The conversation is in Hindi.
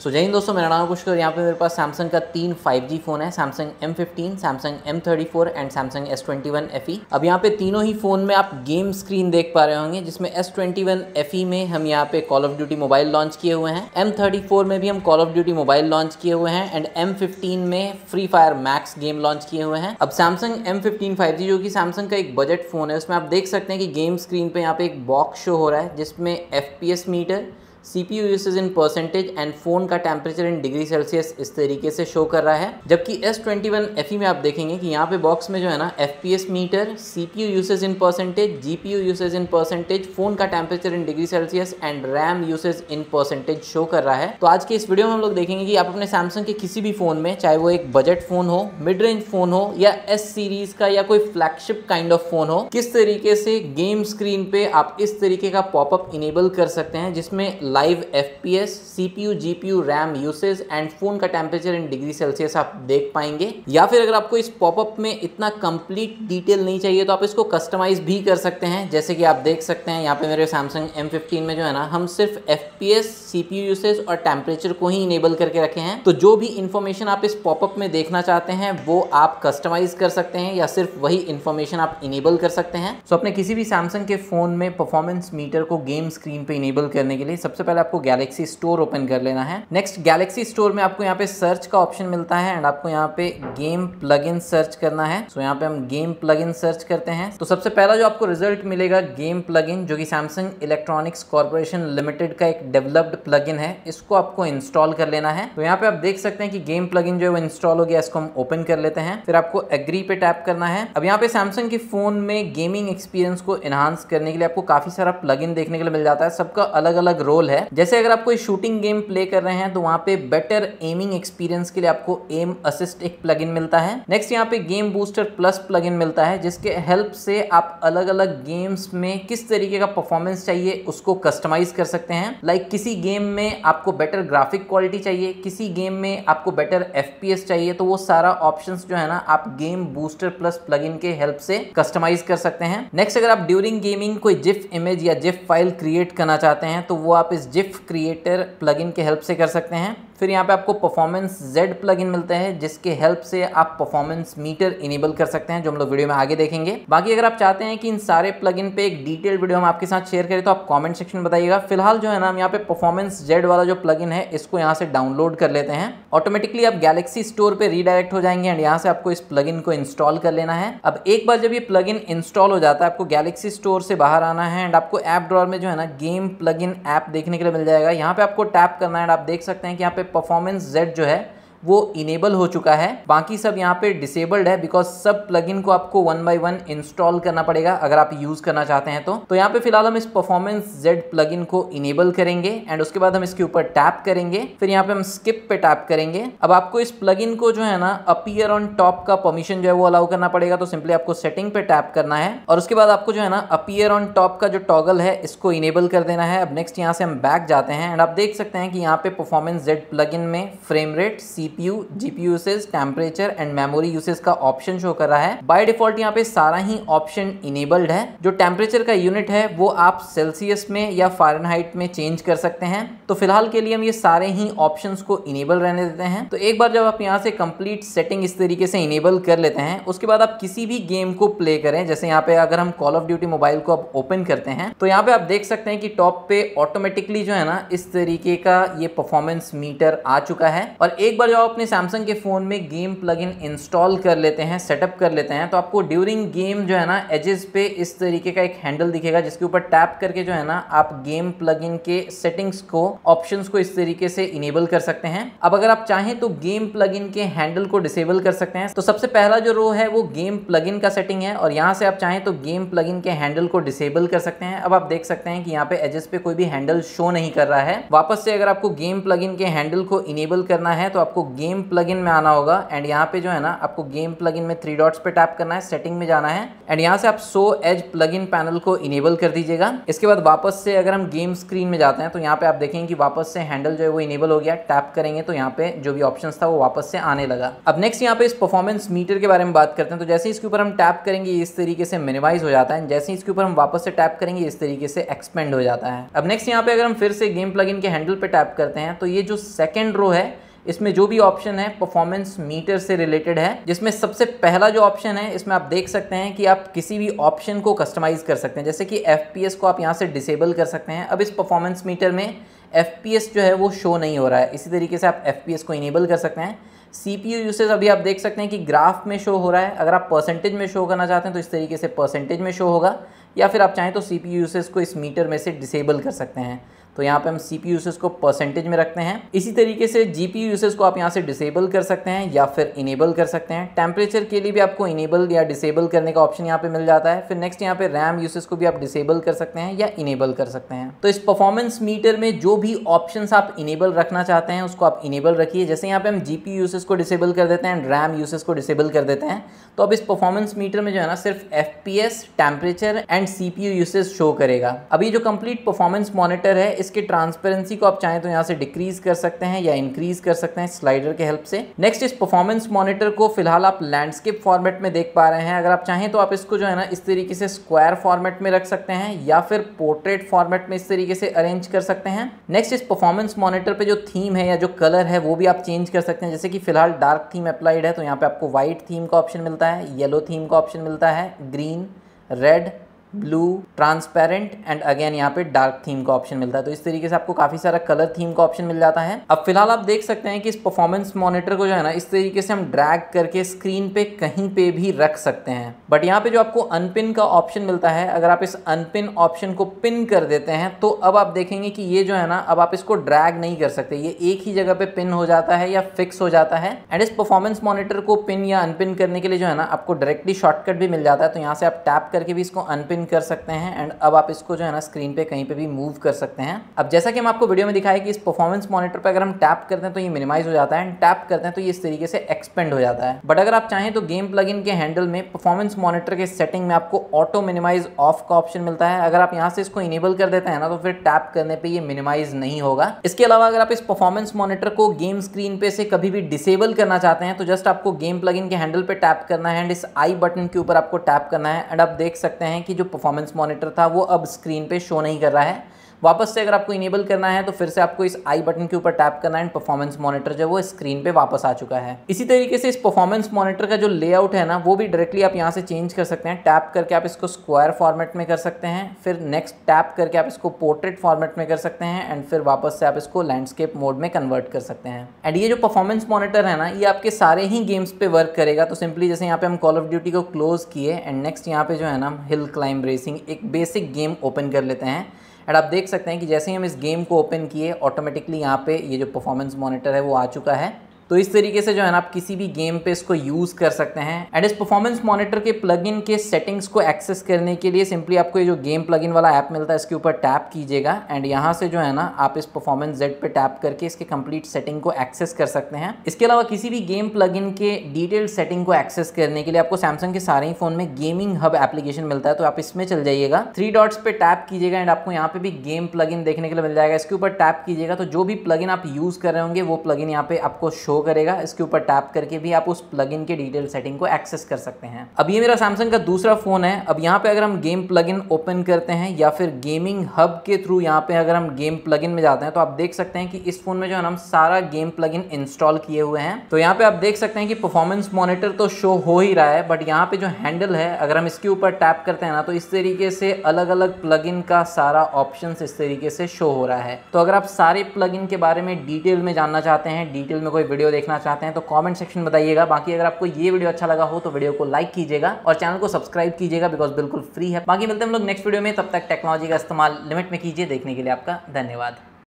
जय हिंद दोस्तों, मेरा नाम कुछ यहाँ पे मेरे पास सैमसंग का 3 5G फ़ोन है, Samsung M15, Samsung M34 and Samsung S21 FE। अब यहाँ पे तीनों ही फ़ोन में आप गेम स्क्रीन देख पा रहे होंगे, जिसमें S21 FE में हम यहाँ पे call of duty mobile launch किए हुए हैं, M34 में भी हम call of duty mobile launch किए हुए हैं एंड M15 में free fire max game launch किए हुए हैं। अब सैमसंग M15 5G जो कि सैमसंग का एक बजट फ़ोन है, उसमें आप देख सकते हैं कि गेम स्क्रीन पर यहाँ पे एक बॉक्स शो हो रहा है जिसमें FPS meter, CPU usage in percentage and phone का टेम्परेचर इन डिग्री सेल्सियस इस तरीके से शो कर रहा है। जबकि S21 FE में आप देखेंगे कि यहाँ पे बॉक्स में जो है ना FPS meter, CPU usage in percentage, GPU usage in percentage, phone का temperature in degree Celsius and RAM usage in percentage show कर रहा है। तो आज के इस वीडियो में हम लोग देखेंगे कि आप अपने सैमसंग के किसी भी फोन में, चाहे वो एक बजट फोन हो, मिड रेंज फोन हो या S सीरीज का या कोई फ्लैगशिप काइंड ऑफ फोन हो, किस तरीके से गेम स्क्रीन पे आप इस तरीके का पॉपअप इनेबल कर सकते हैं जिसमें live FPS, CPU, GPU, RAM usage and phone का टेम्परेचर इन डिग्री सेल्सियस आप देख पाएंगे। या फिर अगर आपको इस पॉपअप में इतना कंप्लीट डिटेल नहीं चाहिए तो आप इसको कस्टमाइज भी कर सकते हैं। जैसे कि आप देख सकते हैं यहाँ पे मेरे सैमसंग M15 में जो है ना, हम सिर्फ FPS, CPU यूसेज और टेम्परेचर को ही इनेबल करके रखे हैं। तो जो भी इंफॉर्मेशन आप इस पॉपअप में देखना चाहते हैं वो आप कस्टमाइज कर सकते हैं या सिर्फ वही इंफॉर्मेशन आप इनेबल कर सकते हैं। सो अपने किसी भी सैमसंग के फोन में परफॉर्मेंस मीटर को गेम स्क्रीन पे इनेबल करने के लिए सबसे पहले आपको गैलेक्सी स्टोर ओपन कर लेना है। नेक्स्ट गैलेक्सी स्टोर में आपको यहाँ पे सर्च का ऑप्शन मिलता है एंड आपको यहाँ पे गेम प्लगइन सर्च करना है। सो यहाँ पे हम गेम प्लगइन सर्च करते हैं तो सबसे पहला जो आपको रिजल्ट मिलेगा गेम प्लगइन, जो कि सैमसंग इलेक्ट्रॉनिक्स कॉर्पोरेशन लिमिटेड का एक डेवलप्ड प्लगइन है, इसको आपको इंस्टॉल कर लेना है। तो यहाँ पे आप देख सकते हैं कि गेम प्लगइन जो है वो इंस्टॉल हो गया, इसको हम ओपन कर लेते हैं। फिर आपको एग्री पे टैप करना है। अब यहाँ पे सैमसंग के फोन में गेमिंग एक्सपीरियंस को एनहांस करने के लिए आपको काफी सारा प्लगइन देखने के लिए मिल जाता है, सबका अलग अलग रोल है। जैसे अगर आप कोई शूटिंग गेम प्ले कर रहे हैं तो वहां पे बेटर एमिंग एक्सपीरियंस के लिए आपको एम असिस्ट एक प्लगइन मिलता है। नेक्स्ट यहाँ पे गेम बूस्टर प्लस प्लगइन मिलता है, जिसके हेल्प से आप अलग अलग गेम्स में किस तरीके का परफॉर्मेंस चाहिए उसको कस्टमाइज कर सकते हैं। लाइक किसी गेम में आपको बेटर ग्राफिक क्वालिटी चाहिए, किसी गेम में आपको बेटर FPS चाहिए, तो वो सारा ऑप्शंस जो है ना आप गेम बूस्टर प्लस प्लगइन के हेल्प से कस्टमाइज कर सकते हैं। नेक्स्ट अगर आप ड्यूरिंग गेमिंग कोई जिफ इमेज या जिफ फाइल क्रिएट करना चाहते हैं तो वो आप इस जिफ क्रिएटर प्लगइन के हेल्प से कर सकते हैं। फिर यहाँ पे आपको परफॉर्मेंस Z प्लगइन मिलता है, जिसके हेल्प से आप परफॉर्मेंस मीटर इनेबल कर सकते हैं, जो हम लोग वीडियो में आगे देखेंगे। बाकी अगर आप चाहते हैं कि इन सारे प्लगइन पे एक डिटेल्ड वीडियो हम आपके साथ शेयर करें तो आप कमेंट सेक्शन में बताइएगा। फिलहाल जो है ना हम यहाँ पे परफॉर्मेंस Z वाला जो प्लगइन है इसको यहाँ से डाउनलोड कर लेते हैं। ऑटोमेटिकली आप गैलेक्सी स्टोर पे रीडायरेक्ट हो जाएंगे एंड यहाँ से आपको इस प्लगइन को इंस्टॉल कर लेना है। अब एक बार जब ये प्लगइन इंस्टॉल हो जाता है, आपको गैलेक्सी स्टोर से बाहर आना है एंड आपको ऐप ड्रॉअर में जो है ना गेम प्लगइन ऐप देखने के लिए मिल जाएगा। यहाँ पे आपको टैप करना है एंड आप देख सकते हैं कि यहाँ पे परफॉर्मेंस Z जो है वो इनेबल हो चुका है। बाकी सब यहाँ पे डिसेबल्ड है बिकॉज सब प्लगइन को आपको 1 by 1 इंस्टॉल करना पड़ेगा अगर आप यूज करना चाहते हैं तो यहाँ पे फिलहाल हम इस परफॉर्मेंस Z प्लगइन को इनेबल करेंगे एंड उसके बाद हम इसके ऊपर टैप करेंगे। फिर यहाँ पे हम स्किप पे टैप करेंगे। अब आपको इस प्लगइन को जो है ना अपीयर ऑन टॉप का परमिशन जो है वो अलाउ करना पड़ेगा, तो सिंपली आपको सेटिंग पे टैप करना है और उसके बाद आपको जो है ना अपीयर ऑन टॉप का जो टॉगल है इसको इनेबल कर देना है। अब नेक्स्ट यहाँ से हम बैक जाते हैं एंड आप देख सकते हैं कि यहाँ पे परफॉर्मेंस Z प्लगइन में frame rate, CPU, GPU usage, temperature and memory usage का ऑप्शन शो कर रहा है। बाय डिफॉल्ट यहाँ पे सारा ही ऑप्शन इनेबल्ड है। जो टेम्परेचर का यूनिट है वो आप सेल्सियस में या फ़ारेनहाइट में चेंज कर सकते हैं। तो फिलहाल के लिए हम ये सारे ही ऑप्शंस को इनेबल रहने देते हैं। तो एक बार जब आप यहाँ से कंप्लीट सेटिंग इस तरीके से इनेबल कर लेते हैं, उसके बाद आप किसी भी गेम को प्ले करें, जैसे यहाँ पे अगर हम कॉल ऑफ ड्यूटी मोबाइल को अब ओपन करते हैं तो यहाँ पे आप देख सकते हैं कि टॉप पे ऑटोमेटिकली जो है ना इस तरीके का ये परफॉर्मेंस मीटर आ चुका है। और एक बार जब आप अपने सैमसंग के फोन में गेम प्लगइन इंस्टॉल कर लेते हैं, सेटअप कर लेते हैं, तो आपको ड्यूरिंग गेम जो है ना एजेस पे इस तरीके का एक हैंडल दिखेगा, जिसके ऊपर टैप करके जो है ना आप गेम प्लगइन के सेटिंग्स को, ऑप्शंस को इस तरीके से इनेबल कर सकते हैं। अब अगर आप चाहें तो गेम प्लगइन के हैंडल को डिसेबल कर सकते हैं। तो सबसे पहला जो रो है वो गेम प्लगइन का सेटिंग है और यहाँ से आप चाहें तो गेम प्लगइन के हैंडल को डिसेबल कर सकते हैं। अब आप देख सकते हैं कि यहाँ पे एजेस पे कोई भी हैंडल शो नहीं कर रहा है। वापस से अगर आपको गेम प्लगइन के हैंडल को इनेबल करना है तो आपको गेम प्लगइन में आना होगा एंड यहाँ पे जो है ना आपको गेम प्लगइन में 3 डॉट्स पे टैप करना है, सेटिंग में जाना है एंड यहाँ से आप शो एज प्लगइन पैनल को इनेबल कर दीजिएगा। इसके बाद वापस से अगर हम गेम स्क्रीन में जाते हैं तो यहाँ पे आप देखेंगे कि वापस से हैंडल जो है वो इनेबल हो गया। टैप करेंगे तो यहाँ पे जो भी ऑप्शंस था वो वापस से आने लगा। अब नेक्स्ट यहाँ पे इस परफॉर्मेंस मीटर के बारे में बात करते हैं। तो जैसे इसके ऊपर हम टैप करेंगे इस तरीके से मिनिमाइज हो जाता है, जैसे इसके ऊपर हम वापस से टैप करेंगे इस तरीके से एक्सपेंड हो जाता है। अब नेक्स्ट यहाँ पे अगर हम फिर से गेम प्लगइन के हैंडल पे टैप करते हैं तो ये जो सेकंड रो है इसमें जो भी ऑप्शन है परफॉर्मेंस मीटर से रिलेटेड है, जिसमें सबसे पहला जो ऑप्शन है इसमें आप देख सकते हैं कि आप किसी भी ऑप्शन को कस्टमाइज कर सकते हैं, जैसे कि FPS को आप यहाँ से डिसेबल कर सकते हैं। अब इस परफॉर्मेंस मीटर में FPS जो है वो शो नहीं हो रहा है, इसी तरीके से आप FPS को इनेबल कर सकते हैं। CPU यूसेज अभी आप देख सकते हैं कि ग्राफ में शो हो रहा है, अगर आप परसेंटेज में शो करना चाहते हैं तो इस तरीके से परसेंटेज में शो होगा, या फिर आप चाहें तो CPU यूसेज को इस मीटर में से डिसेबल कर सकते हैं। तो यहाँ पे हम CPU यूसेज को परसेंटेज में रखते हैं। इसी तरीके से GPU यूसेज को आप यहाँ से डिसेबल कर सकते हैं या फिर इनेबल कर सकते हैं। टेम्परेचर के लिए भी आपको इनेबल या डिसेबल करने का ऑप्शन यहाँ पे मिल जाता है। फिर नेक्स्ट यहाँ पे रैम यूसेज को भी आप डिसेबल कर सकते हैं या इनेबल कर सकते हैं। तो इस परफॉर्मेंस मीटर में जो भी ऑप्शंस आप इनेबल रखना चाहते हैं उसको आप इनेबल रखिए। जैसे यहाँ पे हम GPU यूसेज को डिसेबल कर देते हैं, रैम यूसेज को डिसेबल कर देते हैं, तो अब इस परफॉर्मेंस मीटर में जो है ना सिर्फ FPS, temperature and CPU usage show करेगा। अब ये जो कंप्लीट परफॉर्मेंस मॉनिटर है इसके ट्रांसपेरेंसी को आप चाहें तो यहाँ से डिक्रीज कर सकते हैं या इंक्रीज कर सकते हैं स्लाइडर के हेल्प से। नेक्स्ट इस परफॉर्मेंस मॉनिटर को फिलहाल आप लैंडस्केप फॉर्मेट में देख पा रहे हैं। अगर आप चाहें तो आप इसको जो है ना इस तरीके से स्क्वायर फॉर्मेट में रख सकते हैं या फिर पोर्ट्रेट फॉर्मेट में इस तरीके से अरेंज कर सकते हैं। नेक्स्ट इस परफॉर्मेंस मॉनिटर पे जो थीम है या जो कलर है वो भी आप चेंज कर सकते हैं। जैसे कि फिलहाल डार्क थीम अप्लाइड है तो यहाँ पे आपको व्हाइट थीम का ऑप्शन मिलता है, येलो थीम का ऑप्शन मिलता है, green, red, blue, transparent and again यहाँ पे डार्क थीम का ऑप्शन मिलता है। तो इस तरीके से आपको काफी सारा कलर थीम का ऑप्शन मिल जाता है। अब फिलहाल आप देख सकते हैं कि इस परफॉर्मेंस मॉनिटर को जो है ना इस तरीके से हम ड्रैग करके स्क्रीन पे कहीं पे भी रख सकते हैं। बट यहाँ पे जो आपको अनपिन का ऑप्शन मिलता है, अगर आप इस अनपिन ऑप्शन को पिन कर देते हैं तो अब आप देखेंगे कि ये जो है ना अब आप इसको ड्रैग नहीं कर सकते, ये एक ही जगह पे पिन हो जाता है या फिक्स हो जाता है। एंड इस परफॉर्मेंस मॉनिटर को पिन या अनपिन करने के लिए जो है ना आपको डायरेक्टली शॉर्टकट भी मिल जाता है। तो यहाँ से आप टैप करके भी इसको अनपिन कर सकते हैं एंड अब आप इसको जो है ना स्क्रीन पे कहीं पे भी मूव कर सकते हैं। अब जैसा कि हम आपको वीडियो में दिखाया कि इस परफॉर्मेंस मॉनिटर पे अगर हम टैप करते हैं तो ये मिनिमाइज हो जाता है एंड टैप करते हैं तो ये इस तरीके से एक्सपेंड हो जाता है। बट अगर आप चाहें तो गेम प्लगइन के हैंडल में परफॉर्मेंस मॉनिटर के सेटिंग में आपको ऑटो मिनिमाइज ऑफ का ऑप्शन मिलता है। अगर आप यहाँ से इसको इनेबल कर देते हैं ना तो फिर टैप करने पे ये मिनिमाइज नहीं होगा। इसके अलावा अगर आप इस परफॉर्मेंस मॉनिटर को गेम स्क्रीन पे से कभी भी डिसेबल करना चाहते हैं तो जस्ट आपको गेम प्लगइन के हैंडल पे टैप करना है एंड इस आई बटन के ऊपर आपको टैप करना है एंड आप देख सकते हैं कि जो परफॉर्मेंस मॉनिटर था वो अब स्क्रीन पे शो नहीं कर रहा है। वापस से अगर आपको इनेबल करना है तो फिर से आपको इस आई बटन के ऊपर टैप करना है एंड परफॉर्मेंस मॉनिटर जो है वो स्क्रीन पे वापस आ चुका है। इसी तरीके से इस परफॉर्मेंस मॉनिटर का जो लेआउट है ना वो भी डायरेक्टली आप यहाँ से चेंज कर सकते हैं। टैप करके आप इसको स्क्वायर फॉर्मेट में कर सकते हैं, फिर नेक्स्ट टैप करके आप इसको पोर्ट्रेट फॉर्मेट में कर सकते हैं एंड फिर वापस से आप इसको लैंडस्केप मोड में कन्वर्ट कर सकते हैं। एंड ये जो परफॉर्मेंस मॉनिटर है ना ये आपके सारे ही गेम्स पे वर्क करेगा। तो सिंपली जैसे यहाँ पे हम कॉल ऑफ ड्यूटी को क्लोज किए एंड नेक्स्ट यहाँ पे जो है ना हिल क्लाइंब रेसिंग एक बेसिक गेम ओपन कर लेते हैं एंड आप देख सकते हैं कि जैसे ही हम इस गेम को ओपन किए ऑटोमेटिकली यहाँ पे ये जो परफॉर्मेंस मॉनिटर है वो आ चुका है। तो इस तरीके से जो है ना आप किसी भी गेम पे इसको यूज़ कर सकते हैं। एंड इस परफॉर्मेंस मॉनिटर के प्लगइन के सेटिंग्स को एक्सेस करने के लिए सिंपली आपको ये जो गेम प्लगइन वाला ऐप मिलता है इसके ऊपर टैप कीजिएगा एंड यहाँ से जो है ना आप इस परफॉर्मेंस जेड पे टैप करके इसके कंप्लीट सेटिंग को एक्सेस कर सकते हैं। इसके अलावा किसी भी गेम प्लगइन के डिटेल्ड सेटिंग को एक्सेस करने के लिए आपको सैमसंग के सारे ही फोन में गेमिंग हब एप्लीकेशन मिलता है। तो आप इसमें चल जाइएगा, 3 डॉट्स पे टैप कीजिएगा एंड आपको यहाँ पे भी गेम प्लगइन देखने के लिए मिल जाएगा। इसके ऊपर टैप कीजिएगा तो जो भी प्लगइन आप यूज़ कर रहे होंगे वो प्लगइन यहाँ पे आपको शो करेगा। इसके ऊपर टैप करके भी आप उस प्लगइन के डिटेल सेटिंग को एक्सेस कर सकते हैं। अब ये मेरा सैमसंग का दूसरा फोन है। अब यहाँ पे अगर हम गेम प्लगइन ओपन करते हैं या फिर गेमिंग हब के थ्रू यहाँ पे अगर हम गेम प्लगइन में जाते हैं तो आप देख सकते हैं कि इस फोन में जो है हम सारा गेम प्लगइन इंस्टॉल किए हुए हैं। तो यहाँ पे आप देख सकते हैं कि परफॉर्मेंस मॉनिटर तो शो हो ही रहा है बट यहाँ पे जो हैंडल है अगर हम इसके ऊपर टैप करते हैं ना तो इस तरीके से अलग अलग प्लगइन का सारा ऑप्शन इस तरीके से शो हो रहा है। तो अगर आप सारे प्लगइन के बारे में डिटेल में जानना चाहते हैं, डिटेल में कोई वीडियो देखना चाहते हैं तो कमेंट सेक्शन बताइएगा। बाकी अगर आपको ये वीडियो अच्छा लगा हो तो वीडियो को लाइक कीजिएगा और चैनल को सब्सक्राइब कीजिएगा बिकॉज बिल्कुल फ्री है। बाकी मिलते हैं हम लोग नेक्स्ट वीडियो में, तब तक टेक्नोलॉजी का इस्तेमाल लिमिट में कीजिए। देखने के लिए आपका धन्यवाद।